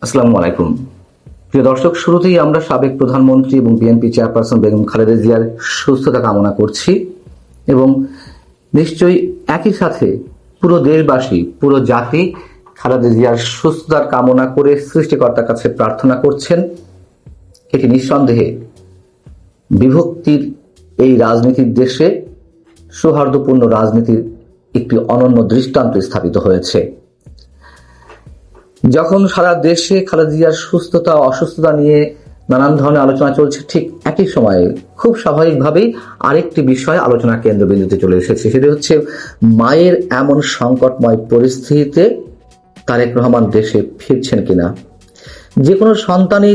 আসসালামু আলাইকুম। প্রিয় দর্শক, শুরুতেই আমরা সাবেক প্রধানমন্ত্রী এবং বিএনপি চেয়ারপারসন বেগম খালেদা জিয়ার সুস্থতা কামনা করছি এবং নিশ্চয়ই একই সাথে পুরো দেশবাসী, পুরো জাতি খালেদা জিয়ার সুস্থতার কামনা করে সৃষ্টিকর্তার কাছে প্রার্থনা করছেন। এটি নিঃসন্দেহে বিভক্তির এই রাজনীতির দেশে সৌহার্দ্যপূর্ণ রাজনীতির একটি অনন্য দৃষ্টান্ত স্থাপিত হয়েছে। যখন সারা দেশে খালেদা জিয়ার সুস্থতা ও অসুস্থতা নিয়ে নানান ধরনের আলোচনা চলছে, ঠিক একই সময়ে খুব স্বাভাবিকভাবেই আরেকটি বিষয় আলোচনার কেন্দ্রবিন্দুতে চলে এসেছে। সেটি হচ্ছে মায়ের এমন সংকটময় পরিস্থিতিতে তারেক রহমান দেশে ফিরছেন কিনা। যে কোনো সন্তানই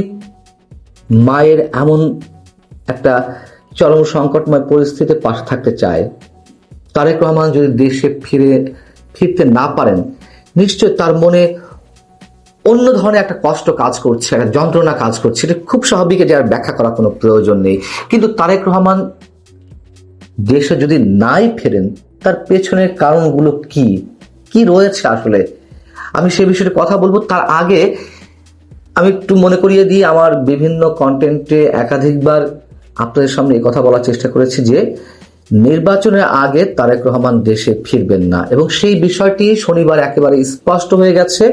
মায়ের এমন একটা চরম সংকটময় পরিস্থিতিতে পাশে থাকতে চায়। তারেক রহমান যদি দেশে ফিরতে না পারেন, নিশ্চয় তার মনে অন্য ধরনের একটা কষ্ট কাজ করছে, একটা যন্ত্রণা কাজ করছে। এটা খুব স্বাভাবিক, যার ব্যাখ্যা করার কোনো প্রয়োজন নেই। কিন্তু তারেক রহমান দেশে যদি নাই ফেরেন, তার পেছনের কারণগুলো কি রয়েছে আসলে, আমি সে বিষয়ে কথা বলবো। তার আগে আমি একটু মনে করিয়ে দিই, আমার বিভিন্ন কন্টেন্টে একাধিকবার আপনাদের সামনে এই কথা বলার চেষ্টা করেছি যে নির্বাচনের আগে তারেক রহমান দেশে ফিরবেন না, এবং সেই বিষয়টি শনিবার একেবারে স্পষ্ট হয়ে গেছে,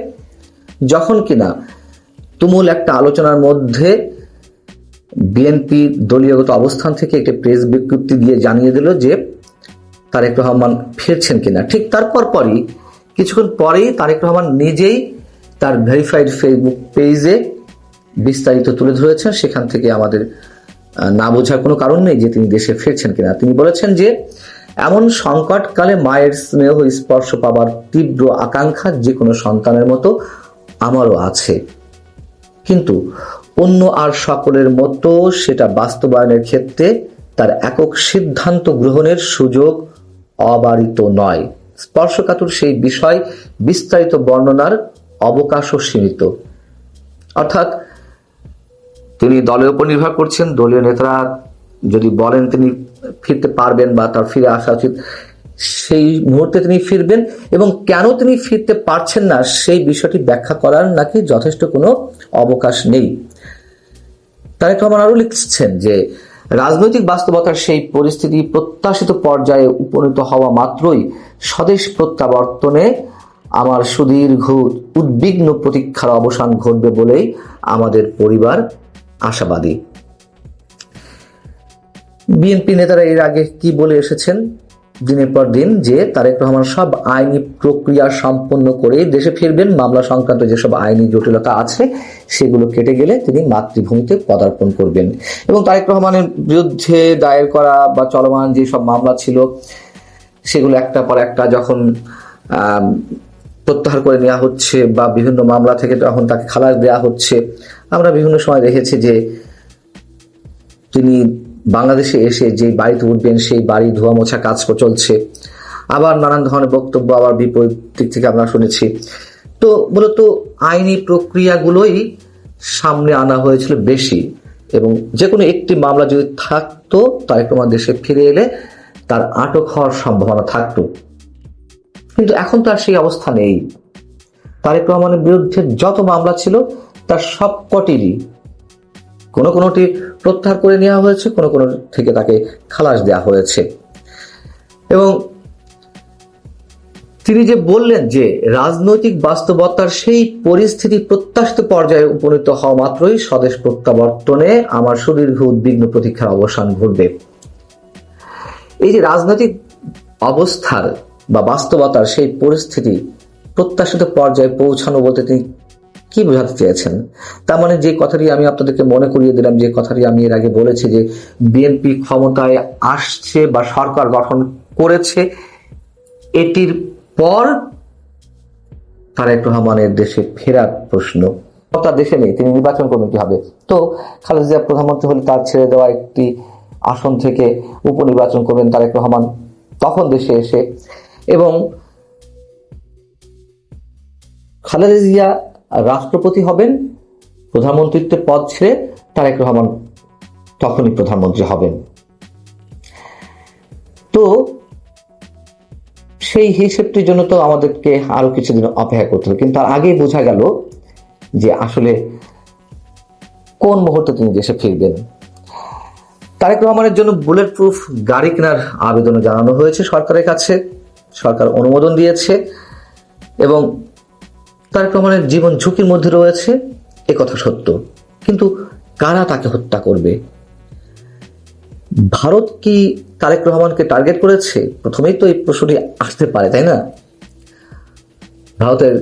যখন কিনা তুমুল একটা আলোচনার মধ্যে বিএনপি দলীয়গত অবস্থান থেকে একটি প্রেস বিজ্ঞপ্তি দিয়ে জানিয়ে দিল যে তারেক রহমান ফিরছেন কিনা। ঠিক তারপর কিছুক্ষণ পরেই তারেক রহমান নিজেই তার ভেরিফাইড ফেসবুক পেজে বিস্তারিত তুলে ধরেছেন। সেখান থেকে আমাদের না বোঝার কোনো কারণ নেই যে তিনি দেশে ফিরছেন কিনা। তিনি বলেছেন যে এমন সংকটকালে মায়ের স্নেহ স্পর্শ পাবার তীব্র আকাঙ্ক্ষা যে কোনো সন্তানের মতো আমারও আছে, কিন্তু অন্য আর সকলের মতো সেটা বাস্তবায়নের ক্ষেত্রে তার একক সিদ্ধান্ত গ্রহণের সুযোগ অবারিত নয়। স্পর্শকাতর সেই বিষয় বিস্তারিত বর্ণনার অবকাশও সীমিত। অর্থাৎ তিনি দলের উপর নির্ভর করছেন। দলীয় নেতারা যদি বলেন তিনি ফিরতে পারবেন বা তার ফিরে আসা উচিত, সেই মুহূর্তে তিনি ফিরবেন, এবং কেন তিনি ফিরতে পারছেন না সেই বিষয়টি ব্যাখ্যা করার নাকি যথেষ্ট কোনো অবকাশ নেই। তারেক রহমান আরও লিখছেন যে রাজনৈতিক বাস্তবতার সেই পরিস্থিতি প্রত্যাশিত পর্যায়ে উপনীত হওয়া মাত্রই স্বদেশ প্রত্যাবর্তনে আমার সুদীর্ঘ উদ্বিগ্ন প্রতীক্ষার অবসান ঘটবে বলেই আমাদের পরিবার আশাবাদী। বিএনপি নেতারা এর আগে কি বলে এসেছেন দিনের পর দিন, যে তারেক রহমান সব আইনি প্রক্রিয়া সম্পন্ন করে দেশে ফিরবেন। মামলা সংক্রান্ত যেসব আইনি জটিলতা আছে সেগুলো কেটে গেলে তিনি মাতৃভূমিতে পদার্পণ করবেন, এবং তারেক রহমানের বিরুদ্ধে দায়ের করা বা চলমান যেসব মামলা ছিল সেগুলো একটা পর একটা যখন প্রত্যাহার করে নেওয়া হচ্ছে বা বিভিন্ন মামলা থেকে যখন তাকে খালাস দেওয়া হচ্ছে, আমরা বিভিন্ন সময় দেখেছি যে তিনি বাংলাদেশে এসে যে বাড়িতে উঠবেন সেই বাড়ি ধোয়া মোছা কাজ চলছে। আবার নানান ধরনের বক্তব্য আবার বিপরীত দিক থেকে আমরা শুনেছি। তো মূলত আইনি প্রক্রিয়াগুলোই সামনে আনা হয়েছিল বেশি, এবং যে কোনো একটি মামলা যদি থাকতো তারেক রহমান দেশে ফিরে এলে তার আটক হওয়ার সম্ভাবনা থাকতো। কিন্তু এখন তো আর সেই অবস্থা নেই। তারেক রহমানের বিরুদ্ধে যত মামলা ছিল তার সবকটিরই কোনোটি প্রত্যাহার করে নেওয়া হয়েছে, কোনো থেকে তাকে খালাস দেওয়া হয়েছে। এবং তিনি যে বললেন যে রাজনৈতিক বাস্তবতার সেই পরিস্থিতি প্রত্যাশিত পর্যায়ে উপনীত হওয়া মাত্রই স্বদেশ প্রত্যাবর্তনে আমার সুদীর্ঘ উদ্বিগ্ন প্রতীক্ষার অবসান ঘটবে, এই যে রাজনৈতিক অবস্থার বা বাস্তবতার সেই পরিস্থিতি প্রত্যাশিত পর্যায়ে পৌঁছানো বলতে তিনি কি বোঝাতে চেয়েছেন? তার মানে যে কথাটি আমি আপনাদেরকে মনে করিয়ে দিলাম, যে কথাটি আমি এর আগে বলেছি, যে বিএনপি ক্ষমতায় আসছে বা সরকার গঠন করেছে, এটির পর তারেক রহমানের দেশে ফেরার প্রশ্ন তার দেশে নেই। তিনি নির্বাচন করবেন কিভাবে? তো খালেদা জিয়া প্রধানমন্ত্রী হলে তার ছেড়ে দেওয়া একটি আসন থেকে উপনির্বাচন করবেন তারেক রহমান তখন দেশে এসে, এবং খালেদা জিয়া রাষ্ট্রপতি হবেন, প্রধানমন্ত্রীত্বের পদ ছেড়ে তারেক রহমান তখনই প্রধানমন্ত্রী হবেন। তো সেই হিসেবটির জন্য তো আমাদেরকে আরো কিছুদিন অপেক্ষা করতে হবে। কিন্তু তার আগেই বোঝা গেল যে আসলে কোন মুহূর্তে তিনি দেশে ফিরবেন। তারেক রহমানের জন্য বুলেট প্রুফ গাড়ি কেনার আবেদন জানানো হয়েছে সরকারের কাছে, সরকার অনুমোদন দিয়েছে এবং তারেক রহমানের জীবন ঝুঁকির মধ্যে রয়েছে, এ কথা সত্য। কিন্তু কারা তাকে হত্যা করবে? ভারত কি তারেক রহমানকে টার্গেট করেছে? প্রথমেই তো এই প্রশ্নটি আসতে পারে, তাই না? ভারতের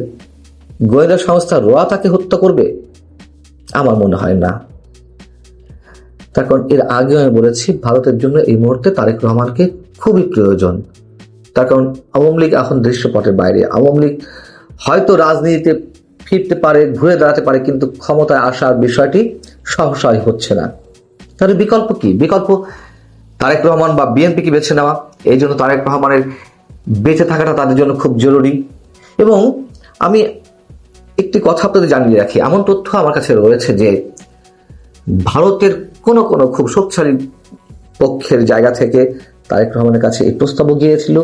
গোয়েন্দা সংস্থা রোয়া তাকে হত্যা করবে? আমার মনে হয় না। তার কারণ এর আগে আমি বলেছি, ভারতের জন্য এই মুহূর্তে তারেক রহমানকে খুবই প্রয়োজন। তার কারণ আওয়ামী লীগ এখন দৃশ্যপটের বাইরে। আওয়ামী লীগ হয়তো রাজনীতিতে ফিরতে পারে, ঘুরে দাঁড়াতে পারে, কিন্তু ক্ষমতায় আসার বিষয়টি সহসাই হচ্ছে না। তাহলে বিকল্প কি? বিকল্প তারেক রহমান বা বিএনপিকে বেছে নেওয়া। এই জন্য তারেক রহমানের বেঁচে থাকাটা তাদের জন্য খুব জরুরি। এবং আমি একটি কথা আপনাদের জানিয়ে রাখি, এমন তথ্য আমার কাছে রয়েছে যে ভারতের কোনো কোনো খুব শক্তিশালী পক্ষের জায়গা থেকে তারেক রহমানের কাছে এই প্রস্তাবও গিয়েছিল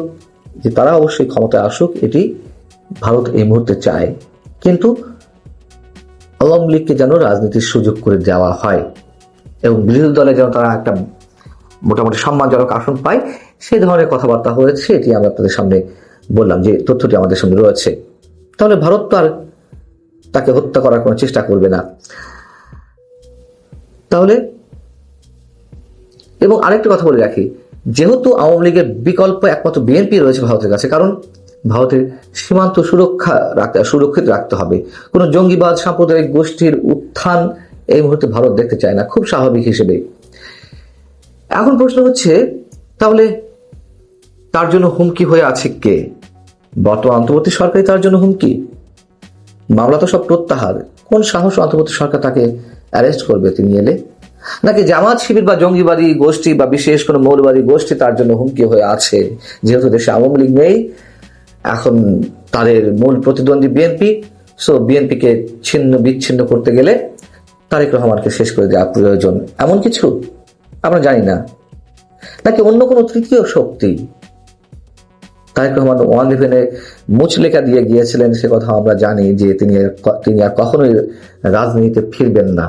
যে তারা অবশ্যই ক্ষমতায় আসুক, এটি ভারত এই মুহূর্তে চায়, কিন্তু আওয়ামী লীগকে যেন রাজনীতির সুযোগ করে দেওয়া হয় এবং বিরোধী দলে যেন তারা একটা মোটামুটি সম্মানজনক আসন পায়, সেই ধরনের কথাবার্তা হয়েছে। এটি আমি আপনাদের সামনে বললাম যে তথ্যটি আমাদের সামনে রয়েছে। তাহলে ভারত তো আর তাকে হত্যা করার কোনো চেষ্টা করবে না। তাহলে এবং আরেকটা কথা বলে রাখি, যেহেতু আওয়ামী লীগের বিকল্প একমাত্র বিএনপি রয়েছে ভারতের কাছে, কারণ ভারতের সীমান্ত সুরক্ষিত রাখতে হবে। কোনো জঙ্গিবাদ সাম্প্রদায়িক গোষ্ঠীর উত্থান এই মুহূর্তে ভারত দেখতে চায় না, খুব স্বাভাবিক হিসেবে। এখন প্রশ্ন হচ্ছে, তাহলে তার জন্য হুমকি হয়ে আছে কে? বর্তমান অন্তর্বর্তী সরকারই তার জন্য হুমকি? মামলা তো সব প্রত্যাহার। কোন সাহস অন্তর্বর্তী সরকার তাকে অ্যারেস্ট করবে তিনি এলে? নাকি জামাত শিবির বা জঙ্গিবাদী গোষ্ঠী বা বিশেষ কোনো মৌলবাদী গোষ্ঠী তার জন্য হুমকি হয়ে আছে? যেহেতু দেশে আওয়ামী লীগ নেই, এখন তাদের মূল প্রতিদ্বন্দ্বী বিএনপি, সো বিএনপিকে ছিন্ন বিচ্ছিন্ন করতে গেলে তারেক রহমানকে শেষ করে দেওয়া প্রয়োজন, এমন কিছু আমরা জানি না। নাকি অন্য কোনো তৃতীয় শক্তি? তারেক রহমান 111-এ মুচলেখা দিয়ে গিয়েছিলেন, সে কথা আমরা জানি যে তিনি আর কখনোই রাজনীতিতে ফিরবেন না।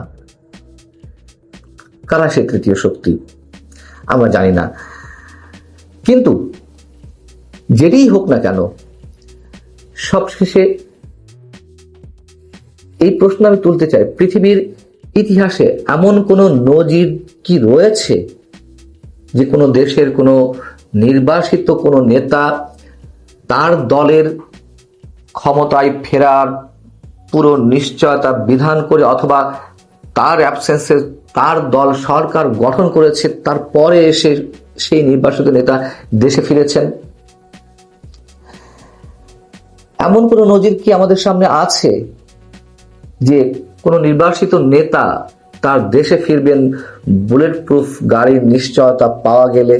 কারা সেই তৃতীয় শক্তি আমরা জানি না। কিন্তু যেটাই হোক না কেন, সবশেষে এই প্রশ্ন আমি তুলতে চাই, পৃথিবীর ইতিহাসে এমন কোনো নজির কি রয়েছে যে কোনো দেশের কোনো নির্বাসিত কোনো নেতা তার দলের ক্ষমতায় ফেরার পুরো নিশ্চয়তা বিধান করে অথবা তার অ্যাবসেন্সে তার দল সরকার গঠন করেছে, তারপরে এসে সেই নির্বাসিত নেতা দেশে ফিরেছেন? এমন কোনো নজির কি আমাদের সামনে আছে যে কোনো নির্বাসিত নেতা তার দেশে ফিরবেন বুলেট প্রুফ গাড়ির নিশ্চয়তা পাওয়া গেলে?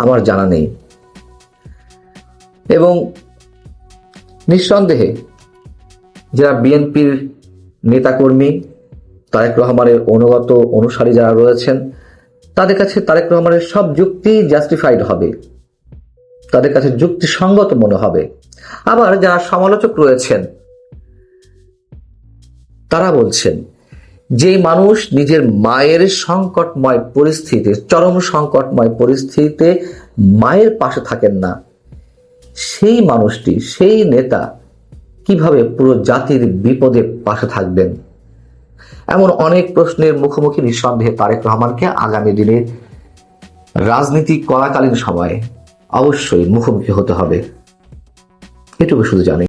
আমার জানা নেই। এবং নিঃসন্দেহে যারা বিএনপির নেতাকর্মী, তারেক রহমানের অনুগত অনুসারী যারা রয়েছেন, তাদের কাছে তারেক রহমানের সব যুক্তি জাস্টিফাইড হবে, তাদের কাছে যুক্তিসঙ্গত মনে হবে। আবার যারা সমালোচক রয়েছেন তারা বলছেন যে মানুষ নিজের মায়ের সংকটময় পরিস্থিতিতে, চরম সংকটময় পরিস্থিতিতে মায়ের পাশে থাকেন না, সেই মানুষটি, সেই নেতা কিভাবে পুরো জাতির বিপদে পাশে থাকবেন? এমন অনেক প্রশ্নের মুখোমুখি নিঃসন্দেহে তারেক রহমানকে আগামী দিনে রাজনীতি করাকালীন সময়ে অবশ্যই মুখোমুখি হতে হবে, এটুকু শুধু জানি।